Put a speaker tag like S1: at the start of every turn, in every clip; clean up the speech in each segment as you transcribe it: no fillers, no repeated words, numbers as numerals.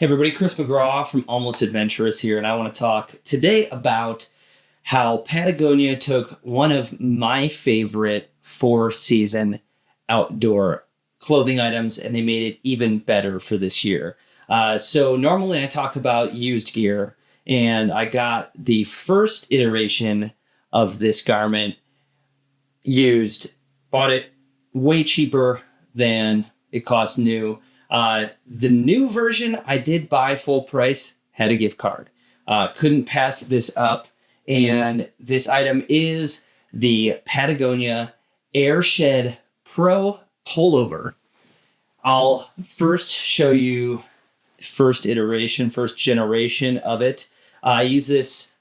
S1: Hey everybody, Chris McGraw from Almost Adventurous here, and I want to talk today about how Patagonia took one of my favorite four-season outdoor clothing items and they made it even better for this year. So normally I talk about used gear, and I got the first iteration of this garment used, bought it way cheaper than it cost new. The new version I did buy full price, had a gift card. Couldn't pass this up. And this item is the Patagonia Airshed Pro Pullover. I'll first show you first generation of it. I use this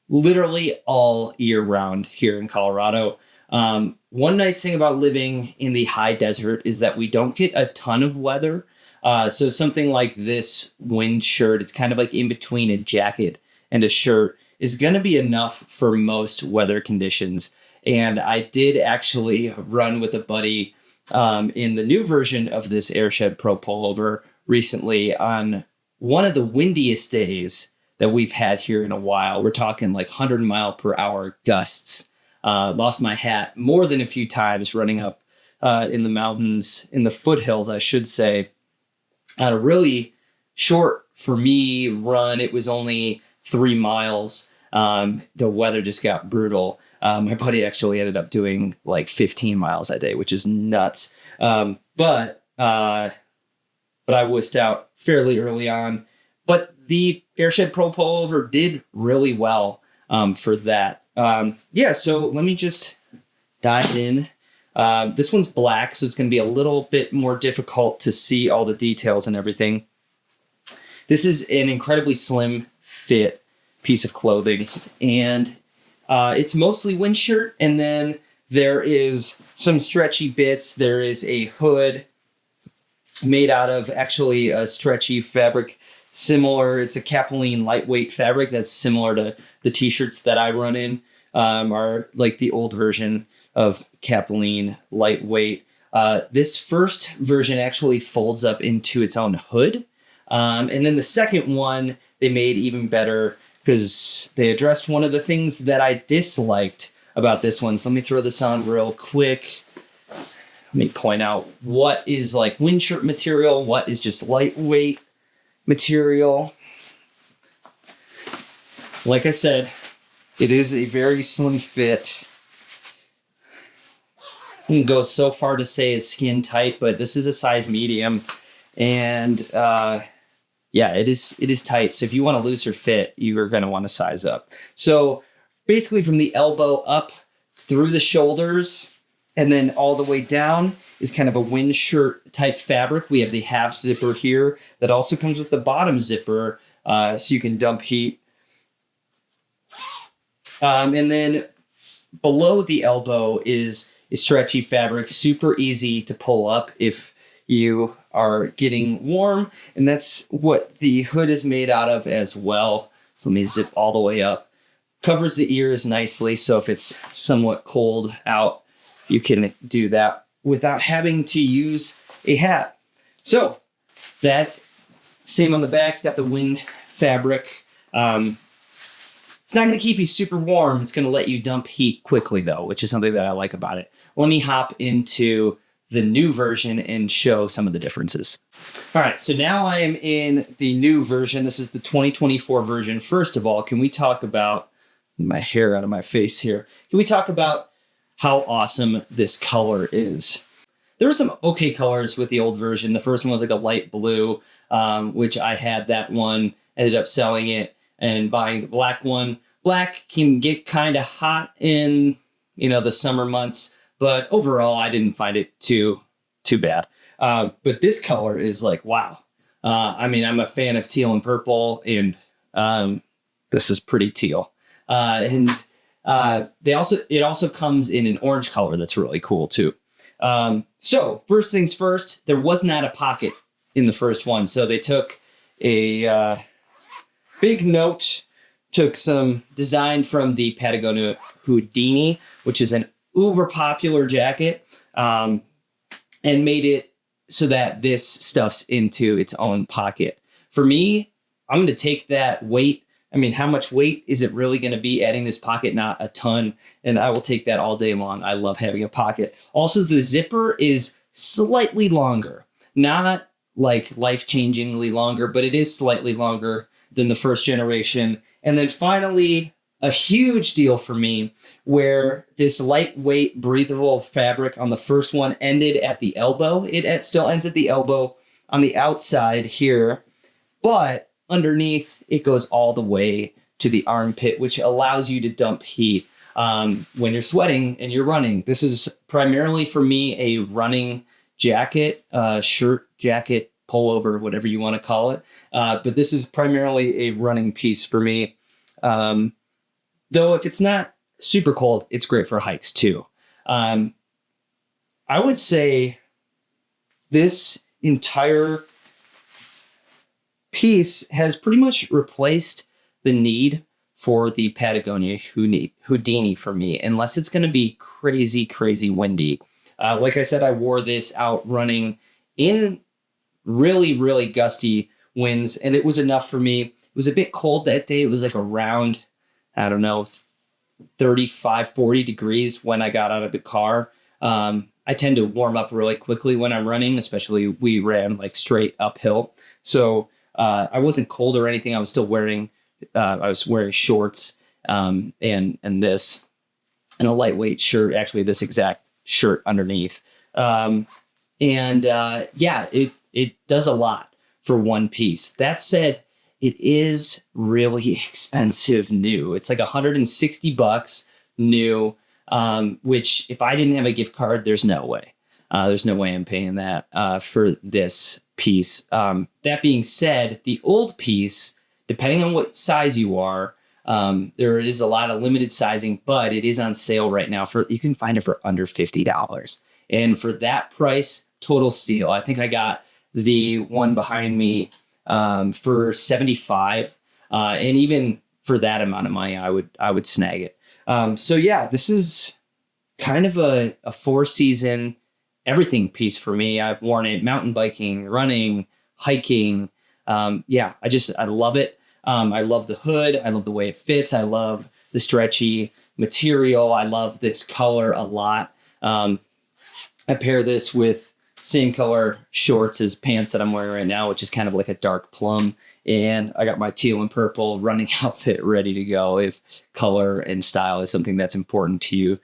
S1: literally all year round here in Colorado. One nice thing about living in the high desert is that we don't get a ton of weather. So something like this wind shirt, it's kind of like in between a jacket and a shirt, is going to be enough for most weather conditions. And I did actually run with a buddy in the new version of this Airshed Pro Pullover recently on one of the windiest days that we've had here in a while. We're talking like 100-mile-per-hour gusts. Lost my hat more than a few times running up in the mountains, in the foothills, I should say. On a really short, for me, run, it was only 3 miles. The weather just got brutal. My buddy actually ended up doing like 15 miles that day, which is nuts. But I wussed out fairly early on. But the Airshed Pro Pullover did really well for that. So let me just dive in. This one's black, so it's going to be a little bit more difficult to see all the details and everything. This is an incredibly slim fit piece of clothing, and it's mostly wind shirt, and then there is some stretchy bits. There is a hood made out of actually a stretchy fabric, similar. It's a capilene lightweight fabric that's similar to the t-shirts that I run in, are like the old version of capilene lightweight. This first version actually folds up into its own hood. And then the second one they made even better because they addressed one of the things that I disliked about this one. So let me throw this on real quick. Let me point out what is like wind shirt material, what is just lightweight material. Like I said, it is a very slim fit. I can go so far to say it's skin tight, but this is a size medium, and it is tight. So if you want a looser fit, you are going to want to size up. So basically, from the elbow up through the shoulders, and then all the way down is kind of a wind shirt type fabric. We have the half zipper here that also comes with the bottom zipper, so you can dump heat. And then below the elbow is a stretchy fabric, super easy to pull up if you are getting warm. And that's what the hood is made out of as well. So let me zip all the way up. Covers the ears nicely, so if it's somewhat cold out, you can do that without having to use a hat. So that, same on the back, it's got the wind fabric. It's not going to keep you super warm. It's going to let you dump heat quickly, though, which is something that I like about it. Let me hop into the new version and show some of the differences. All right, so now I am in the new version. This is the 2024 version. First of all, can we talk about my hair out of my face here? Can we talk about how awesome this color is? There were some okay colors with the old version. The first one was like a light blue, which I had that one, ended up selling it and buying the black one. Black can get kind of hot in, the summer months, but overall I didn't find it too bad. But this color is like, wow. I'm a fan of teal and purple, and this is pretty teal. It also comes in an orange color that's really cool too. So first things first, there was not a pocket in the first one. So they took a big note, took some design from the Patagonia Houdini, which is an uber popular jacket, and made it so that this stuffs into its own pocket. For me, I'm going to take that weight. I mean, how much weight is it really going to be adding this pocket? Not a ton. And I will take that all day long. I love having a pocket. Also, the zipper is slightly longer, not like life-changingly longer, but it is slightly longer than the first generation. And then finally, a huge deal for me where this lightweight breathable fabric on the first one ended at the elbow. It still ends at the elbow on the outside here, but underneath it goes all the way to the armpit, which allows you to dump heat when you're sweating and you're running. This is primarily for me a running jacket, shirt, jacket, pullover, whatever you want to call it. But this is primarily a running piece for me. Though if it's not super cold, it's great for hikes too. I would say this entire piece has pretty much replaced the need for the Patagonia Houdini for me, unless it's going to be crazy, crazy windy. Like I said, I wore this out running in really, really gusty winds, and it was enough for me. It was a bit cold that day. It was like around, I don't know, 35, 40 degrees when I got out of the car. I tend to warm up really quickly when I'm running, especially we ran like straight uphill. So I wasn't cold or anything. I was still wearing, I was wearing shorts and this and a lightweight shirt, actually this exact shirt underneath. Yeah, it does a lot for one piece. That said, it is really expensive new. It's like $160 new, which if I didn't have a gift card, there's no way. There's no way I'm paying that for this piece. That being said, the old piece, depending on what size you are, there is a lot of limited sizing, but it is on sale right now. You can find it for under $50. And for that price, total steal. I think I got the one behind me for $75, and even for that amount of money, I would snag it. So yeah, this is kind of a 4-season everything piece for me. I've worn it mountain biking, running, hiking. Yeah, I love it. I love the hood. I love the way it fits. I love the stretchy material. I love this color a lot. I pair this with same color shorts as pants that I'm wearing right now, which is kind of like a dark plum. And I got my teal and purple running outfit ready to go if color and style is something that's important to you.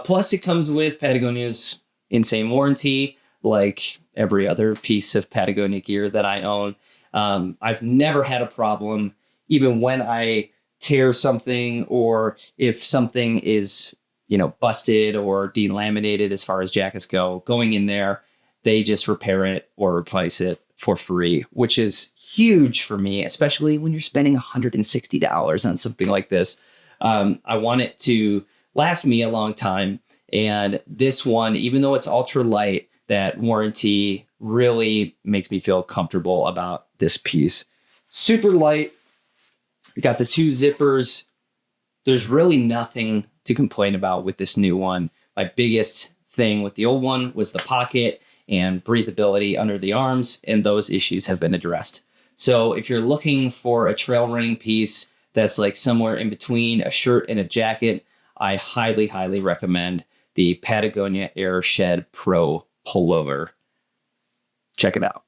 S1: Plus, it comes with Patagonia's insane warranty, like every other piece of Patagonia gear that I own. I've never had a problem, even when I tear something or if something is, busted or delaminated as far as jackets go, going in there, they just repair it or replace it for free, which is huge for me, especially when you're spending $160 on something like this. I want it to last me a long time. And this one, even though it's ultra light, that warranty really makes me feel comfortable about this piece. Super light. Got the 2 zippers. There's really nothing to complain about with this new one. My biggest thing with the old one was the pocket and breathability under the arms, and those issues have been addressed. So if you're looking for a trail running piece that's like somewhere in between a shirt and a jacket, I highly, highly recommend the Patagonia Airshed Pro Pullover. Check it out.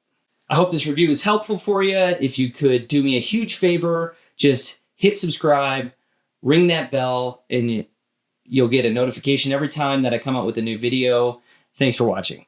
S1: I hope this review is helpful for you. If you could do me a huge favor, just hit subscribe, ring that bell, and you'll get a notification every time that I come out with a new video. Thanks for watching.